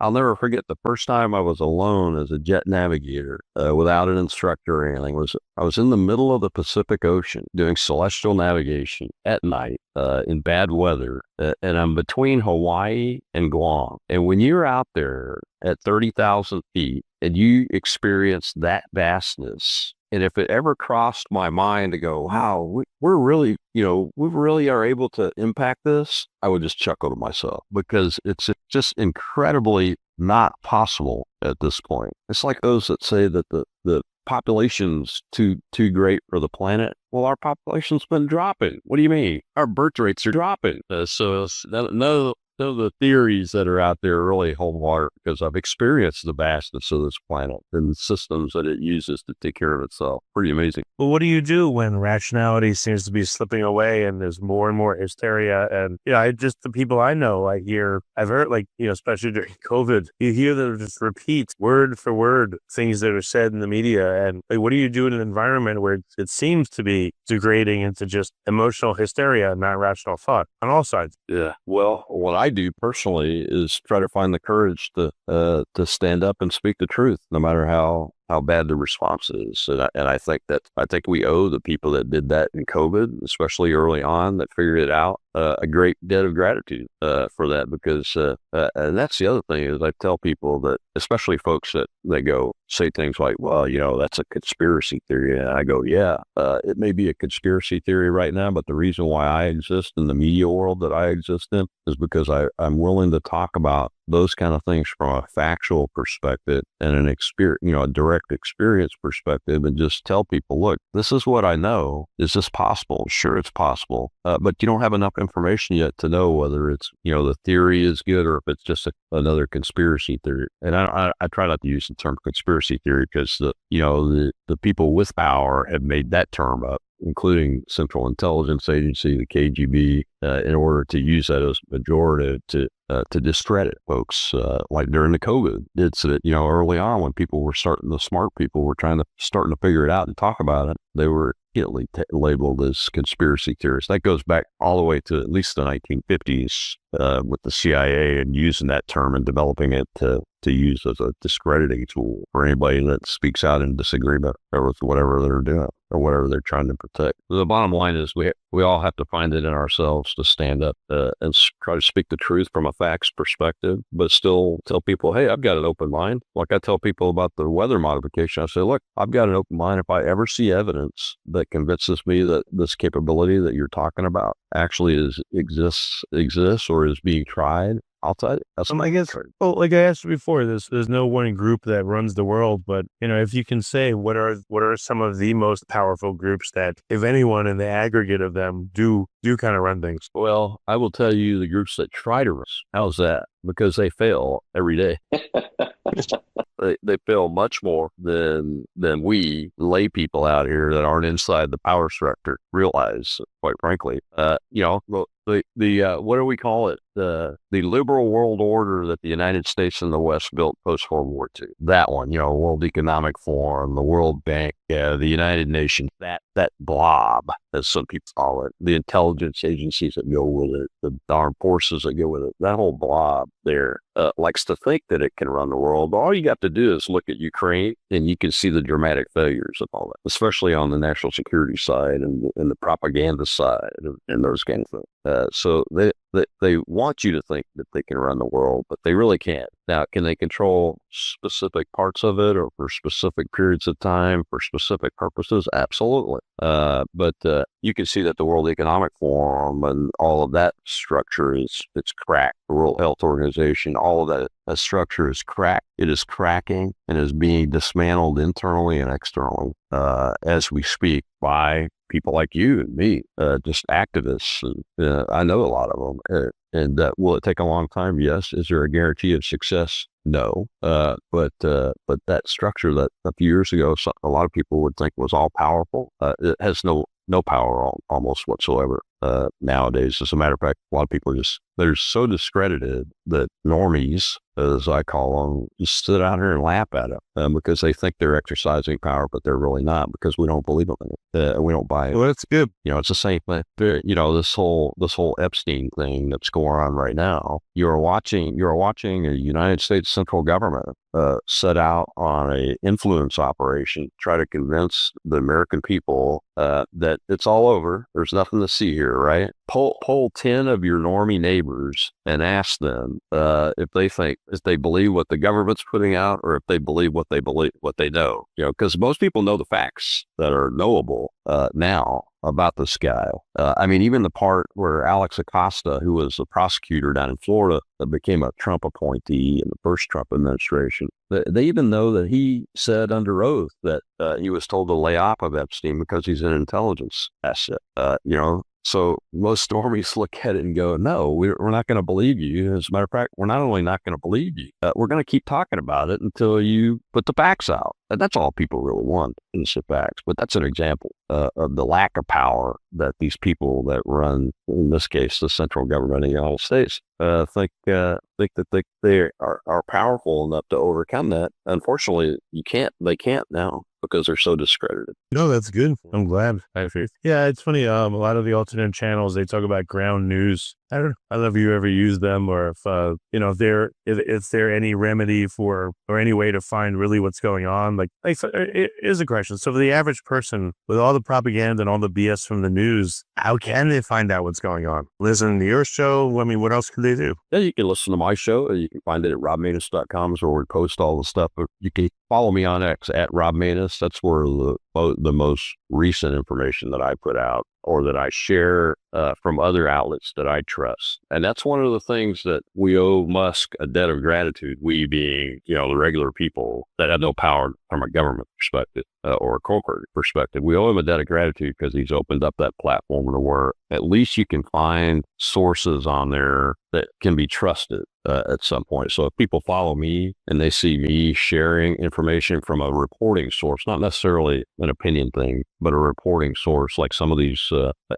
I'll never forget the first time I was alone as a jet navigator without an instructor or anything. I was in the middle of the Pacific Ocean doing celestial navigation at night in bad weather, and I'm between Hawaii and Guam. And when you're out there at 30,000 feet and you experience that vastness, and if it ever crossed my mind to go, wow, we really are able to impact this, I would just chuckle to myself because it's just incredibly not possible at this point. It's like those that say that the population's too great for the planet. Well, our population's been dropping. What do you mean? Our birth rates are dropping. So none of the theories that are out there really hold water because I've experienced the vastness of this planet and the systems that it uses to take care of itself. Pretty amazing. Well, what do you do when rationality seems to be slipping away and there's more and more hysteria? And the people I know, I've heard especially during COVID, you hear them just repeat word for word things that are said in the media. And what do you do in an environment where it seems to be degrading into just emotional hysteria and not rational thought on all sides? Yeah. Well, what I do personally is try to find the courage to stand up and speak the truth, no matter how bad the response is. And I think we owe the people that did that in COVID, especially early on, that figured it out, a great debt of gratitude for that. Because and that's the other thing is I tell people that, especially folks that they go say things like, well, that's a conspiracy theory. And I go, yeah, it may be a conspiracy theory right now, but the reason why I exist in the media world that I exist in is because I'm willing to talk about those kind of things from a factual perspective and an experience, a direct experience perspective, and just tell people, look, this is what I know. Is this possible? Sure, it's possible. But you don't have enough information yet to know whether it's, the theory is good or if it's just another conspiracy theory. And I try not to use the term conspiracy theory because the people with power have made that term up, including Central Intelligence Agency, the KGB, in order to use that as a pejorative to discredit folks, like during the COVID. It's early on when the smart people were starting to figure it out and talk about it. They were immediately labeled as conspiracy theorists. That goes back all the way to at least the 1950s with the CIA and using that term and developing it to use as a discrediting tool for anybody that speaks out in disagreement with whatever they're doing or whatever they're trying to protect. The bottom line is we all have to find it in ourselves to stand up and try to speak the truth from a facts perspective, but still tell people, hey, I've got an open mind. Like I tell people about the weather modification, I say, look, I've got an open mind. If I ever see evidence that convinces me that this capability that you're talking about actually exists or is being tried, I'll tell you. I guess, well, like I asked before, there's no one group that runs the world, but if you can say what are some of the most powerful groups that, if anyone in the aggregate of them do kind of run things? Well, I will tell you the groups that try to run. How's that? Because they fail every day. They fail much more than we lay people out here that aren't inside the power structure realize, quite frankly. The what do we call it? The liberal world order that the United States and the West built post World War II. That one, World Economic Forum, the World Bank, the United Nations, that blob, as some people call it, the intelligence agencies that go with it, the armed forces that go with it, that whole blob there likes to think that it can run the world. But all you got to do is look at Ukraine and you can see the dramatic failures of all that, especially on the national security side and the propaganda side and those kinds of things. So they want you to think that they can run the world, but they really can't. Now, can they control specific parts of it or for specific periods of time for specific purposes? Absolutely. But you can see that the World Economic Forum and all of that structure it's cracked. The World Health Organization, all of that structure is cracked. It is cracking and is being dismantled internally and externally as we speak by people like you and me, just activists. And, I know a lot of them. And will it take a long time? Yes. Is there a guarantee of success? No. But that structure that a few years ago, a lot of people would think was all powerful, it has no power almost whatsoever nowadays. As a matter of fact, a lot of people they're so discredited that normies, as I call them, just sit out here and laugh at them because they think they're exercising power, but they're really not, because we don't believe in it. We don't buy it. Well, that's good. It's the same thing. This whole Epstein thing that's going on right now. You're watching a United States central government set out on a influence operation, try to convince the American people that it's all over. There's nothing to see here, right? Poll 10 of your normie neighbors and ask them if they believe what the government's putting out or if they believe what they know. Because most people know the facts that are knowable now about this guy. Even the part where Alex Acosta, who was a prosecutor down in Florida that became a Trump appointee in the first Trump administration, they even know that he said under oath that he was told to lay off of Epstein because he's an intelligence asset. So most normies look at it and go, no, we're not going to believe you. As a matter of fact, we're not only not going to believe you, we're going to keep talking about it until you put the facts out. And that's all people really want, is the facts. But that's an example of the lack of power that these people that run, in this case, the central government of the United States, think that they are powerful enough to overcome that. Unfortunately, they can't now, because they're so discredited. No, that's good. I'm glad. Yeah, it's funny. A lot of the alternate channels, they talk about ground news. I don't know if you ever use them, or if there any remedy or any way to find really what's going on. It is a question. So for the average person, with all the propaganda and all the BS from the news, how can they find out what's going on? Listen to your show? What else can they do? Yeah, you can listen to my show. You can find it at robmaness.com, where we post all the stuff. You can follow me on X at Rob Maness. That's where the most recent information that I put out or that I share from other outlets that I trust. And that's one of the things that we owe Musk a debt of gratitude, we being, the regular people that have no power from a government perspective or a corporate perspective. We owe him a debt of gratitude because he's opened up that platform to where at least you can find sources on there that can be trusted at some point. So if people follow me and they see me sharing information from a reporting source, not necessarily an opinion thing, but a reporting source, like some of these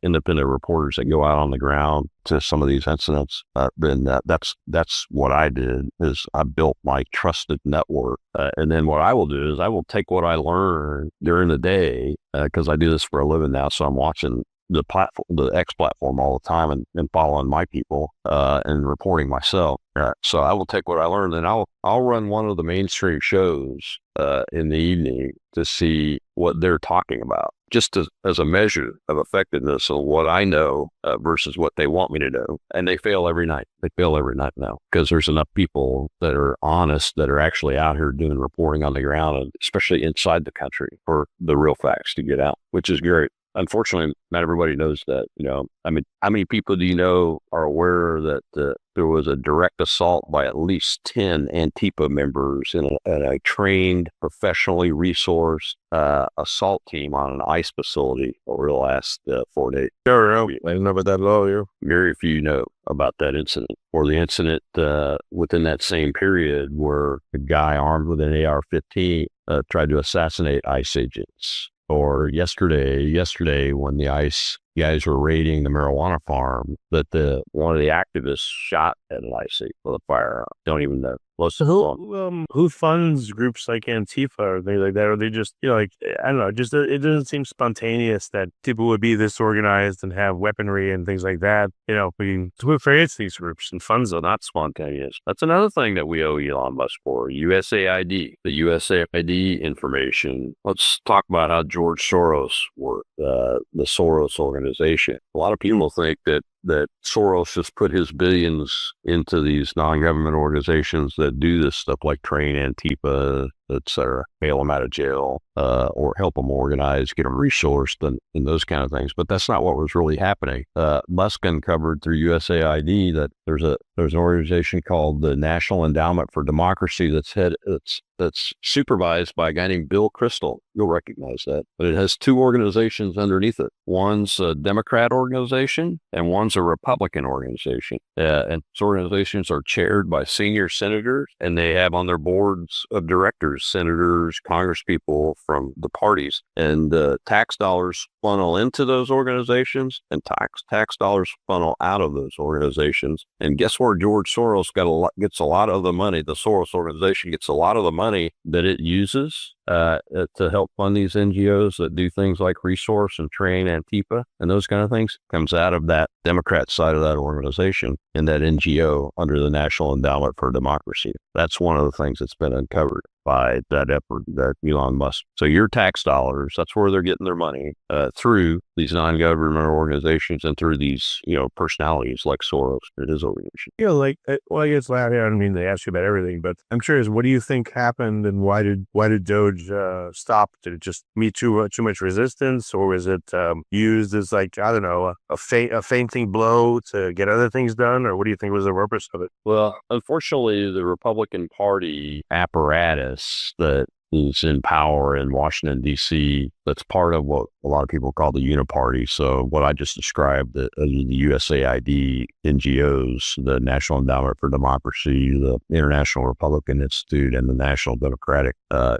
independent reporters that go out on the ground to some of these incidents, then that's what I did is I built my trusted network. And then what I will do is I will take what I learned during the day, because I do this for a living now. So I'm watching the platform, the X platform all the time and following my people, and reporting myself. So I will take what I learned and I'll run one of the mainstream shows, in the evening to see what they're talking about, just as a measure of effectiveness of what I know, versus what they want me to know. And they fail every night. They fail every night now because there's enough people that are honest, that are actually out here doing reporting on the ground, and especially inside the country, for the real facts to get out, which is great. Unfortunately, not everybody knows that. I mean, how many people do you know are aware that there was a direct assault by at least 10 Antifa members in a trained, professionally resourced assault team on an ICE facility over the last 4 days? Sure, I didn't know about that at all. Very few know about that incident, or the incident within that same period where a guy armed with an AR-15 tried to assassinate ICE agents. Or yesterday when the ICE guys were raiding the marijuana farm, that one of the activists shot at an ICE with a firearm. Don't even know. Who funds groups like Antifa or things like that? Or they just, I don't know, just it doesn't seem spontaneous that people would be this organized and have weaponry and things like that. Who creates these groups and funds them? Not spontaneous. That's another thing that we owe Elon Musk for. USAID, the USAID information. Let's talk about how George Soros worked, the Soros organization. A lot of people think that Soros just put his billions into these non-government organizations that do this stuff, like train Antifa, etc., bail them out of jail, or help them organize, get them resourced, and those kind of things. But that's not what was really happening. Musk uncovered through USAID that there's an organization called the National Endowment for Democracy that's supervised by a guy named Bill Kristol. You'll recognize that. But it has two organizations underneath it. One's a Democrat organization and one's a Republican organization. And these organizations are chaired by senior senators, and they have on their boards of directors, senators, congresspeople from the parties. And tax dollars funnel into those organizations, and tax dollars funnel out of those organizations. And guess where George Soros gets a lot of the money? The Soros organization gets a lot of the money that it uses to help fund these NGOs that do things like resource and train Antifa and those kind of things. Comes out of that Democrat side of that organization and that NGO under the National Endowment for Democracy. That's one of the things that's been uncovered by that effort, that Elon Musk. So your tax dollars, that's where they're getting their money, through these non-government organizations and through these, personalities like Soros and his organization. I guess I don't mean to ask you about everything, but I'm curious, what do you think happened, and why did Doge stop? Did it just meet too much resistance, or was it used as a fainting blow to get other things done, or what do you think was the purpose of it? Well, unfortunately, the Republican Party apparatus that is in power in Washington, D.C., that's part of what a lot of people call the Uniparty. So what I just described, the USAID NGOs, the National Endowment for Democracy, the International Republican Institute, and the National Democratic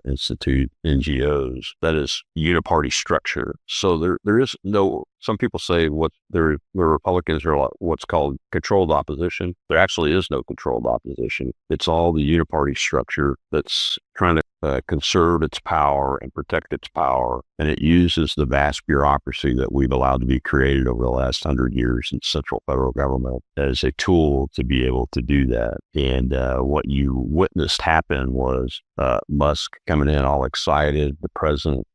Institute NGOs, that is Uniparty structure. So there is no, some people say the Republicans are what's called controlled opposition. There actually is no controlled opposition. It's all the Uniparty structure that's trying to conserve its power and protect its power. And it uses the vast bureaucracy that we've allowed to be created over the last 100 years in central federal government as a tool to be able to do that. And what you witnessed happen was Musk coming in all excited. The president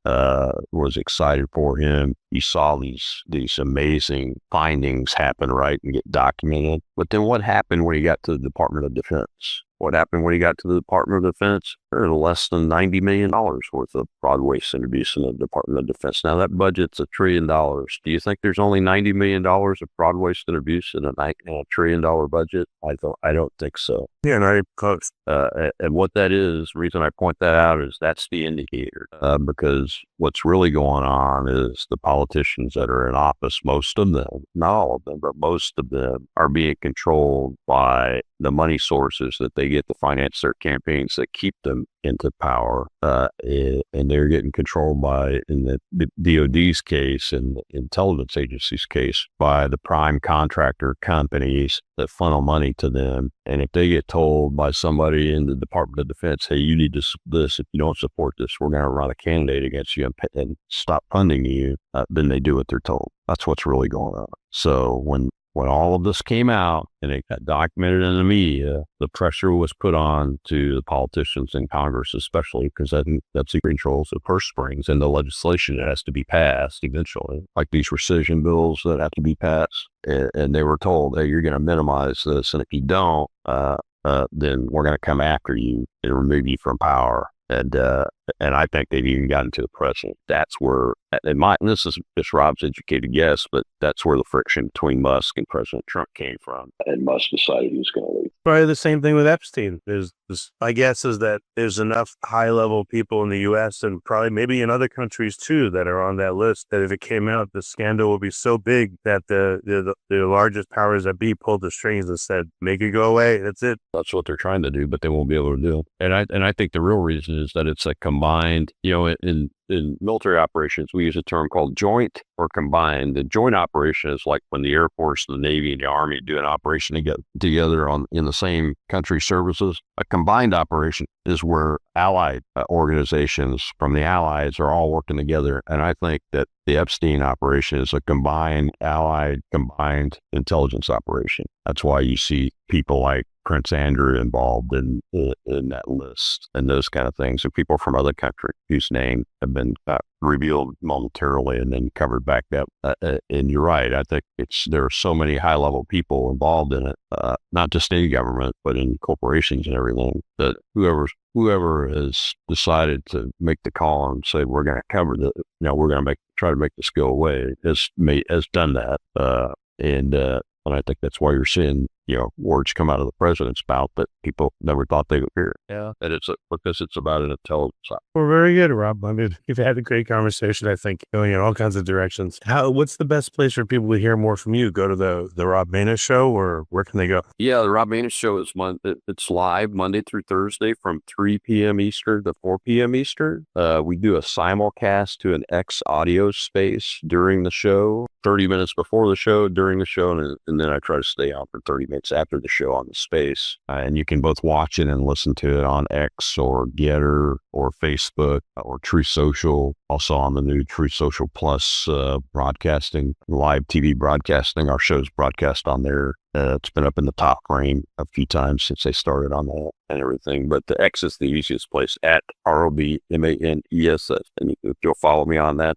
was excited for him. You saw these amazing findings happen, right, and get documented. But then what happened when he got to the Department of Defense? What happened when he got to the Department of Defense? There's less than $90 million worth of fraud, waste, and abuse in the Department of Defense. Now, that budget's $1 trillion. Do you think there's only $90 million of fraud, waste, and abuse in a $1 trillion budget? I don't think so. Yeah, not close. And what that is, the reason I point that out is that's the indicator. Because what's really going on is the politicians that are in office, most of them, not all of them, but most of them are being controlled by the money sources that they get to finance their campaigns that keep them them into power. And they're getting controlled by, in the DOD's case and the intelligence agency's case, by the prime contractor companies that funnel money to them. And if they get told by somebody in the Department of Defense, hey, you need this, if you don't support this, we're going to run a candidate against you and stop funding you, then they do what they're told. That's what's really going on. So when all of this came out and it got documented in the media, the pressure was put on to the politicians in Congress, especially because that's who controls the purse strings and the legislation that has to be passed eventually, like these rescission bills that have to be passed. And they were told, hey, you're going to minimize this. And if you don't, then we're going to come after you and remove you from power. And I think they've even gotten to the president. That's where, and this is just Rob's educated guess, but that's where the friction between Musk and President Trump came from. And Musk decided he was going to leave. Probably the same thing with Epstein. My guess is that there's enough high-level people in the U.S. and probably maybe in other countries too that are on that list that if it came out, the scandal would be so big that the largest powers that be pulled the strings and said, make it go away. That's it. That's what they're trying to do, but they won't be able to do. And I think the real reason is that it's a combined, in military operations, we use a term called joint or combined. The joint operation is like when the Air Force, the Navy, and the Army do an operation together in the same country services. A combined operation is where allied organizations from the allies are all working together. And I think that the Epstein operation is a combined intelligence operation. That's why you see people like Prince Andrew involved in that list and those kind of things, and people from other countries whose names have been revealed momentarily and then covered back up. And you're right. I think there are so many high level people involved in it, not just in government, but in corporations and everything, that whoever has decided to make the call and say, we're going to cover the, we're going to try to make this go away, has done that. And I think that's why you're seeing, words come out of the president's mouth that people never thought they would hear. Yeah. And because it's about an intelligence. Well, very good, Rob. I mean, you've had a great conversation, I think, going in all kinds of directions. What's the best place for people to hear more from you? Go to the Rob Maness Show, or where can they go? Yeah, the Rob Maness Show is it's live Monday through Thursday from 3 p.m. Eastern to 4 p.m. Eastern. We do a simulcast to an X audio space during the show, 30 minutes before the show, during the show, and then I try to stay on for 30 minutes after the show on the space. And you can both watch it and listen to it on X or Getter or Facebook or True Social, also on the new True Social Plus broadcasting, live TV broadcasting. Our show's broadcast on there. It's been up in the top rank a few times since they started on that and everything. But the X is the easiest place, at ROBMANESS. And if you'll follow me on that,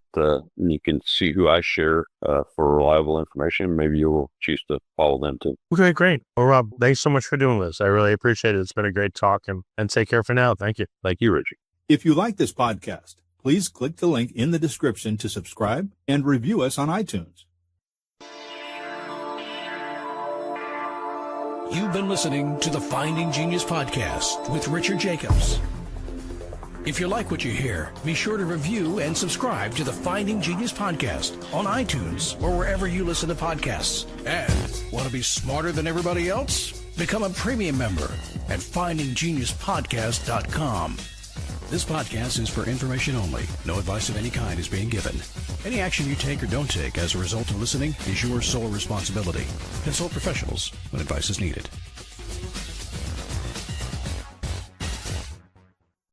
you can see who I share for reliable information. Maybe you'll choose to follow them too. Okay, great. Well, Rob, thanks so much for doing this. I really appreciate it. It's been a great talk, and take care for now. Thank you. Thank you, Richie. If you like this podcast, please click the link in the description to subscribe and review us on iTunes. You've been listening to the Finding Genius podcast with Richard Jacobs. If you like what you hear, be sure to review and subscribe to the Finding Genius podcast on iTunes or wherever you listen to podcasts. And want to be smarter than everybody else? Become a premium member at findinggeniuspodcast.com. This podcast is for information only. No advice of any kind is being given. Any action you take or don't take as a result of listening is your sole responsibility. Consult professionals when advice is needed.